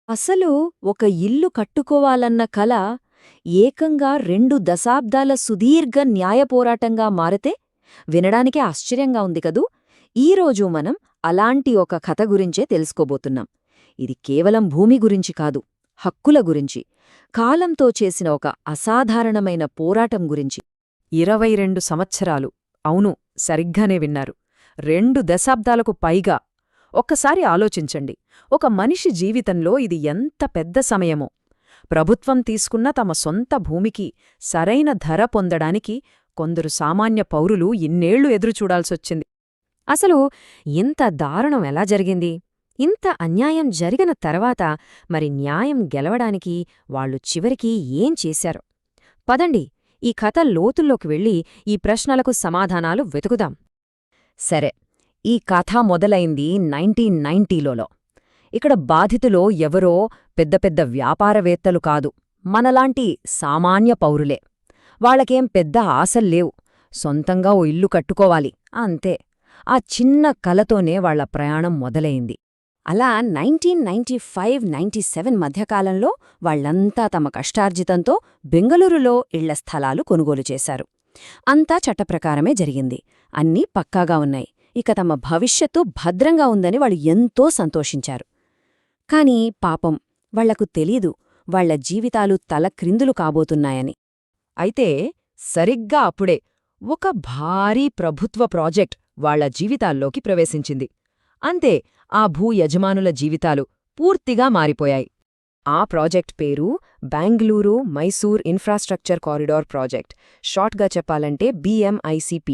అసలు ఒక ఇల్లు కట్టుకోవాలన్న కల ఏకంగా 2 దశాబ్దాల సుదీర్ఘ న్యాయ పోరాటంగా మారితే వినడానికే ఆశ్చర్యంగా ఉంది కదూ. ఈరోజు మనం అలాంటి ఒక కథ గురించే తెలుసుకోబోతున్నాం. ఇది కేవలం భూమి గురించి కాదు, హక్కుల గురించి, కాలంతో చేసిన ఒక అసాధారణమైన పోరాటం గురించి. 22 సంవత్సరాలు. అవును, సరిగ్గానే విన్నారు. 2 దశాబ్దాలకు పైగా. ఒక్కసారి ఆలోచించండి, ఒక మనిషి జీవితంలో ఇది ఎంత పెద్ద సమయమో. ప్రభుత్వం తీసుకున్న తమ సొంత భూమికి సరైన ధర పొందడానికి కొందరు సామాన్య పౌరులు ఇన్నేళ్లు ఎదురుచూడాల్సొచ్చింది. అసలు ఇంత దారుణం ఎలా జరిగింది? ఇంత అన్యాయం జరిగిన తర్వాత మరి న్యాయం గెలవడానికి వాళ్ళు చివరికి ఏం చేశారు? పదండి, ఈ కథ లోతుల్లోకి వెళ్ళి ఈ ప్రశ్నలకు సమాధానాలు వెతుకుదాం. సరే, ఈ కథ మొదలైంది 1990లో. ఇక్కడ బాధితులో ఎవరో పెద్ద పెద్ద వ్యాపారవేత్తలు కాదు, మనలాంటి సామాన్య పౌరులే. వాళ్ళకేం పెద్ద ఆశల్లేవు, సొంతంగా ఓ ఇల్లు కట్టుకోవాలి అంతే. ఆ చిన్న కలతోనే వాళ్ల ప్రయాణం మొదలైంది. అలా 1995-97 మధ్యకాలంలో వాళ్లంతా తమ కష్టార్జితంతో బెంగళూరులో ఇళ్ల స్థలాలు కొనుగోలు చేశారు. అంతా చట్టప్రకారమే జరిగింది, అన్నీ పక్కాగా ఉన్నాయి. ఇక తమ భవిష్యత్తు భద్రంగా ఉందని వాళ్ళు ఎంతో సంతోషించారు. కాని పాపం వాళ్లకు తెలీదు, వాళ్ల జీవితాలు తలక్రిందులు కాబోతున్నాయని. అయితే సరిగ్గా అప్పుడే ఒక భారీ ప్రభుత్వ ప్రాజెక్ట్ వాళ్ల జీవితాల్లోకి ప్రవేశించింది. అంతే, ఆ భూ యజమానుల జీవితాలు పూర్తిగా మారిపోయాయి. ఆ ప్రాజెక్ట్ పేరు Bengaluru Mysore infrastructure corridor project, షార్ట్గా చెప్పాలంటే BMICP.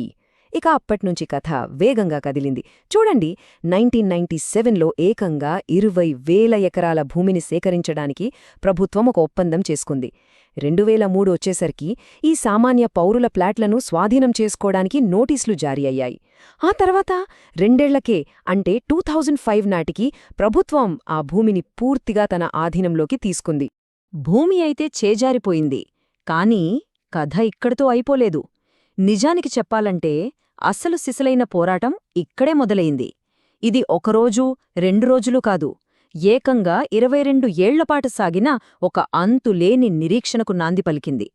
ఇక అప్పట్నుంచి కథ వేగంగా కదిలింది. చూడండి, 1997లో ఏకంగా 20,000 ఎకరాల భూమిని సేకరించడానికి ప్రభుత్వం ఒక ఒప్పందం చేసుకుంది. 2003 వచ్చేసరికి ఈ సామాన్య పౌరుల ప్లాట్లను స్వాధీనం చేసుకోవడానికి నోటీసులు జారీ అయ్యాయి. ఆ తర్వాత 2 ఏళ్లకే, అంటే 2005 నాటికి ప్రభుత్వం ఆ భూమిని పూర్తిగా తన ఆధీనంలోకి తీసుకుంది. భూమి అయితే చేజారిపోయింది, కానీ కథ ఇక్కడితో అయిపోలేదు. నిజానికి చెప్పాలంటే అసలు సిసలైన పోరాటం ఇక్కడే మొదలైంది. ఇది ఒకరోజు 2 రోజులు కాదు, ఏకంగా 22 ఏళ్లపాటు సాగిన ఒక అంతులేని నిరీక్షణకు నాంది పలికింది.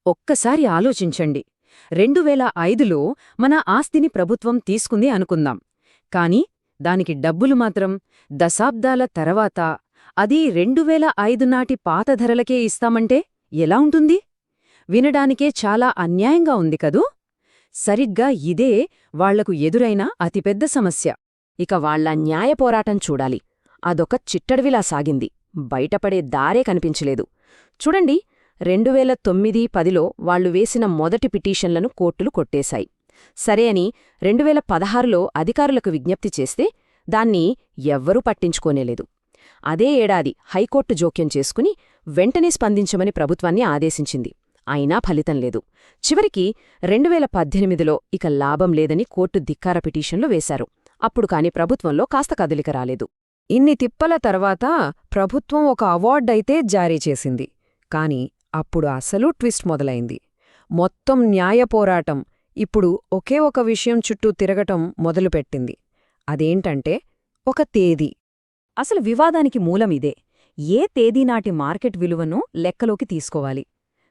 ఒక్కసారి ఆలోచించండి, 2005లో మన ఆస్తిని ప్రభుత్వం తీసుకుంది అనుకుందాం. కాని దానికి డబ్బులు మాత్రం దశాబ్దాల తర్వాత, అది 2005 నాటి పాత ధరలకే ఇస్తామంటే ఎలా ఉంటుంది? వినడానికే చాలా అన్యాయంగా ఉంది కదూ. సరిగ్గా ఇదే వాళ్లకు ఎదురైన అతిపెద్ద సమస్య. ఇక వాళ్ల న్యాయ పోరాటం చూడాలి. అదొక చిట్టడవిలా సాగింది, బయటపడే దారే కనిపించలేదు. చూడండి, 2009-10లో వాళ్లు వేసిన మొదటి పిటీషన్లను కోర్టులు కొట్టేశాయి. సరే అని 2016లో అధికారులకు విజ్ఞప్తి చేస్తే దాన్ని ఎవ్వరూ పట్టించుకోనేలేదు. అదే ఏడాది హైకోర్టు జోక్యం చేసుకుని వెంటనే స్పందించమని ప్రభుత్వాన్ని ఆదేశించింది. అయినా ఫలితం లేదు. చివరికి 2018లో ఇక లాభం లేదని కోర్టు ధిక్కార పిటీషన్లు వేశారు. అప్పుడు కాని ప్రభుత్వంలో కాస్త కదలిక రాలేదు. ఇన్ని తిప్పల తర్వాత ప్రభుత్వం ఒక అవార్డైతే జారీ చేసింది. కాని అప్పుడు అసలు ట్విస్ట్ మొదలైంది. మొత్తం న్యాయ పోరాటం ఇప్పుడు ఒకే ఒక విషయం చుట్టూ తిరగటం మొదలుపెట్టింది. అదేంటంటే ఒక తేదీ. అసలు వివాదానికి మూలమిదే. ఏ తేదీ నాటి మార్కెట్ విలువను లెక్కలోకి తీసుకోవాలి?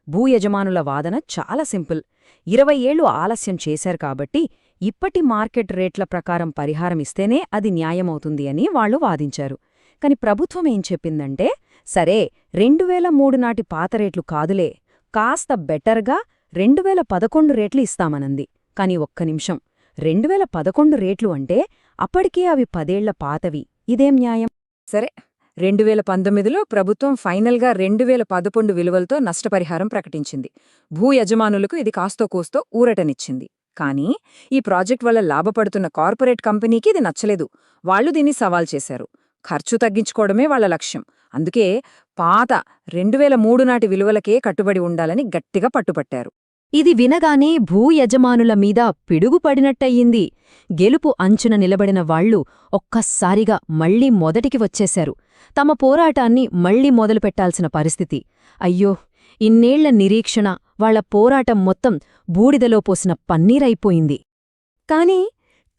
భూ యజమానుల వాదన చాలా సింపుల్. 20 ఏళ్లు ఆలస్యం చేశారు కాబట్టి ఇప్పటి మార్కెట్ రేట్ల ప్రకారం పరిహారమిస్తేనే అది న్యాయమవుతుంది అని వాళ్లు వాదించారు. కాని ప్రభుత్వం ఏం చెప్పిందంటే, సరే 2003 నాటి పాత రేట్లు కాదులే, కాస్త బెటర్గా 2011 రేట్లు ఇస్తామనంది. కాని ఒక్క నిమిషం, 2011 రేట్లు అంటే అప్పటికే అవి 10 ఏళ్ల పాతవి. ఇదేం న్యాయం? సరే, 2019లో ప్రభుత్వం ఫైనల్గా 2011 విలువలతో నష్టపరిహారం ప్రకటించింది. భూ యజమానులకు ఇది కాస్తో కూస్తో ఊరటనిచ్చింది. కానీ ఈ ప్రాజెక్ట్ వల్ల లాభపడుతున్న కార్పొరేట్ కంపెనీకి ఇది నచ్చలేదు. వాళ్లు దీన్ని సవాల్ చేశారు. ఖర్చు తగ్గించుకోవడమే వాళ్ల లక్ష్యం. అందుకే పాత 2003 నాటి విలువలకే కట్టుబడి ఉండాలని గట్టిగా పట్టుపట్టారు. ఇది వినగానే భూ యజమానుల మీద పిడుగుపడినట్టయింది. గెలుపు అంచున నిలబడిన వాళ్లు ఒక్కసారిగా మళ్లీ మొదటికి వచ్చేశారు. తమ పోరాటాన్ని మళ్లీ మొదలుపెట్టాల్సిన పరిస్థితి. అయ్యో, ఇన్నేళ్ల నిరీక్షణ, వాళ్ల పోరాటం మొత్తం బూడిదలో పోసిన పన్నీరైపోయింది. కాని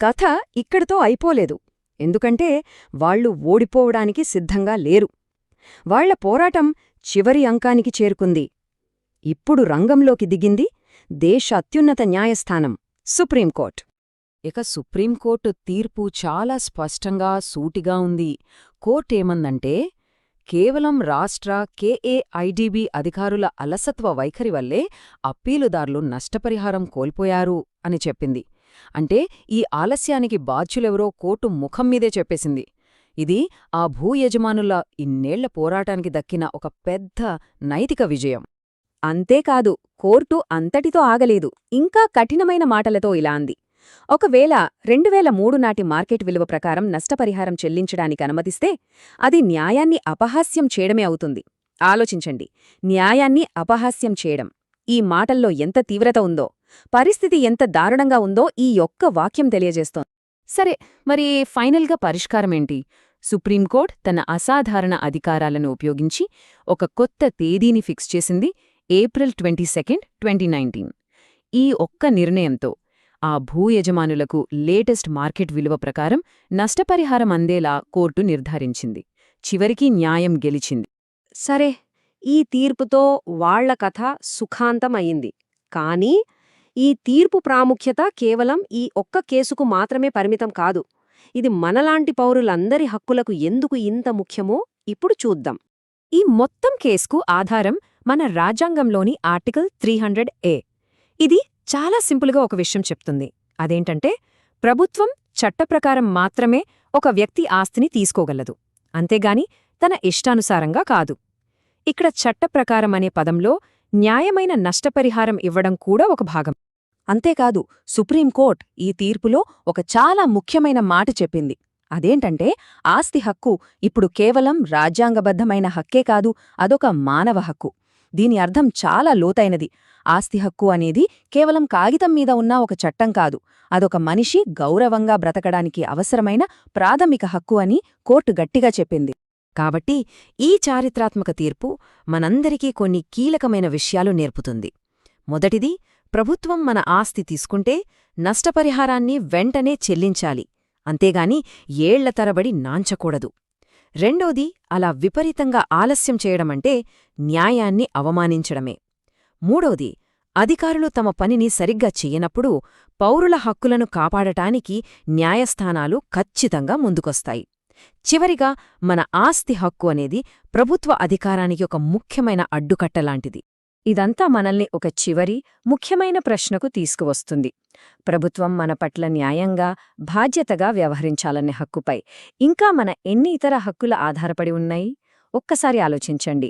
కథ ఇక్కడితో అయిపోలేదు. ఎందుకంటే వాళ్లు ఓడిపోవడానికి సిద్ధంగా లేరు. వాళ్ల పోరాటం చివరి అంకానికి చేరుకుంది. ఇప్పుడు రంగంలోకి దిగింది దేశ అత్యున్నత న్యాయస్థానం సుప్రీంకోర్టు. ఇక సుప్రీంకోర్టు తీర్పు చాలా స్పష్టంగా సూటిగా ఉంది. కోర్టేమందంటే, కేవలం రాష్ట్ర కేఏఐడిబి అధికారుల అలసత్వ వైఖరి వల్లే అప్పీలుదారులు నష్టపరిహారం కోల్పోయారు అని చెప్పింది. అంటే ఈ ఆలస్యానికి బాధ్యులెవరో కోర్టు ముఖం మీదే చెప్పేసింది. ఇది ఆ భూయజమానుల ఇన్నేళ్ల పోరాటానికి దక్కిన ఒక పెద్ద నైతిక విజయం. అంతేకాదు, కోర్టు అంతటితో ఆగలేదు. ఇంకా కఠినమైన మాటలతో ఇలా అంది: ఒకవేళ 2003 నాటి మార్కెట్ విలువ ప్రకారం నష్టపరిహారం చెల్లించడానికి అనుమతిస్తే అది న్యాయాన్ని అపహాస్యం చేయడమే అవుతుంది. ఆలోచించండి, న్యాయాన్ని అపహాస్యం చేయడం. ఈ మాటల్లో ఎంత తీవ్రత ఉందో, పరిస్థితి ఎంత దారుణంగా ఉందో ఈ ఒక్క వాక్యం తెలియజేస్తోంది. సరే, మరి ఫైనల్గా పరిష్కారమేంటి? సుప్రీంకోర్టు తన అసాధారణ అధికారాలను ఉపయోగించి ఒక కొత్త తేదీని ఫిక్స్ చేసింది: ఏప్రిల్ 22, 2019. ఈ ఒక్క నిర్ణయంతో ఆ భూయజమానులకు లేటెస్ట్ మార్కెట్ విలువ ప్రకారం నష్టపరిహారం అందేలా కోర్టు నిర్ధారించింది. చివరికి న్యాయం గెలిచింది. సరే, ఈ తీర్పుతో వాళ్ల కథ సుఖాంతం అయింది. కానీ ఈ తీర్పు ప్రాముఖ్యత కేవలం ఈ ఒక్క కేసుకు మాత్రమే పరిమితం కాదు. ఇది మనలాంటి పౌరులందరి హక్కులకు ఎందుకు ఇంత ముఖ్యమో ఇప్పుడు చూద్దాం. ఈ మొత్తం కేసుకు ఆధారం మన రాజ్యాంగంలోని ఆర్టికల్ 300A. ఇది చాలా సింపుల్గా ఒక విషయం చెప్తుంది. అదేంటంటే, ప్రభుత్వం చట్టప్రకారం మాత్రమే ఒక వ్యక్తి ఆస్తిని తీసుకోగలదు, అంతేగాని తన ఇష్టానుసారంగా కాదు. ఇక్కడ చట్టప్రకారం అనే పదంలో న్యాయమైన నష్టపరిహారం ఇవ్వడం కూడా ఒక భాగం. అంతేకాదు, సుప్రీంకోర్టు ఈ తీర్పులో ఒక చాలా ముఖ్యమైన మాట చెప్పింది. అదేంటంటే, ఆస్తి హక్కు ఇప్పుడు కేవలం రాజ్యాంగబద్ధమైన హక్కే కాదు, అదొక మానవ హక్కు. దీని అర్థం చాలా లోతైనది. ఆస్తి హక్కు అనేది కేవలం కాగితం మీద ఉన్న ఒక చట్టం కాదు, అదొక మనిషి గౌరవంగా బ్రతకడానికి అవసరమైన ప్రాథమిక హక్కు అని కోర్టు గట్టిగా చెప్పింది. కాబట్టి ఈ చారిత్రాత్మక తీర్పు మనందరికీ కొన్ని కీలకమైన విషయాలు నేర్పుతుంది. మొదటిది, ప్రభుత్వం మన ఆస్తి తీసుకుంటే నష్టపరిహారాన్ని వెంటనే చెల్లించాలి, అంతేగాని ఏళ్ల తరబడి నాంచకూడదు. రెండోది, అలా విపరీతంగా ఆలస్యం చేయడమంటే న్యాయాన్ని అవమానించడమే. మూడోది, అధికారులు తమ పనిని సరిగ్గా చెయ్యనప్పుడు పౌరుల హక్కులను కాపాడటానికి న్యాయస్థానాలు ఖచ్చితంగా ముందుకొస్తాయి. చివరిగా, మన ఆస్తి హక్కు అనేది ప్రభుత్వ అధికారానికి ఒక ముఖ్యమైన అడ్డుకట్టలాంటిది. ఇదంతా మనల్ని ఒక చివరి ముఖ్యమైన ప్రశ్నకు తీసుకువస్తుంది. ప్రభుత్వం మన పట్ల న్యాయంగా, బాధ్యతగా వ్యవహరించాలనే హక్కుపై ఇంకా మన ఎన్ని ఇతర హక్కుల ఆధారపడి ఉన్నాయి? ఒక్కసారి ఆలోచించండి.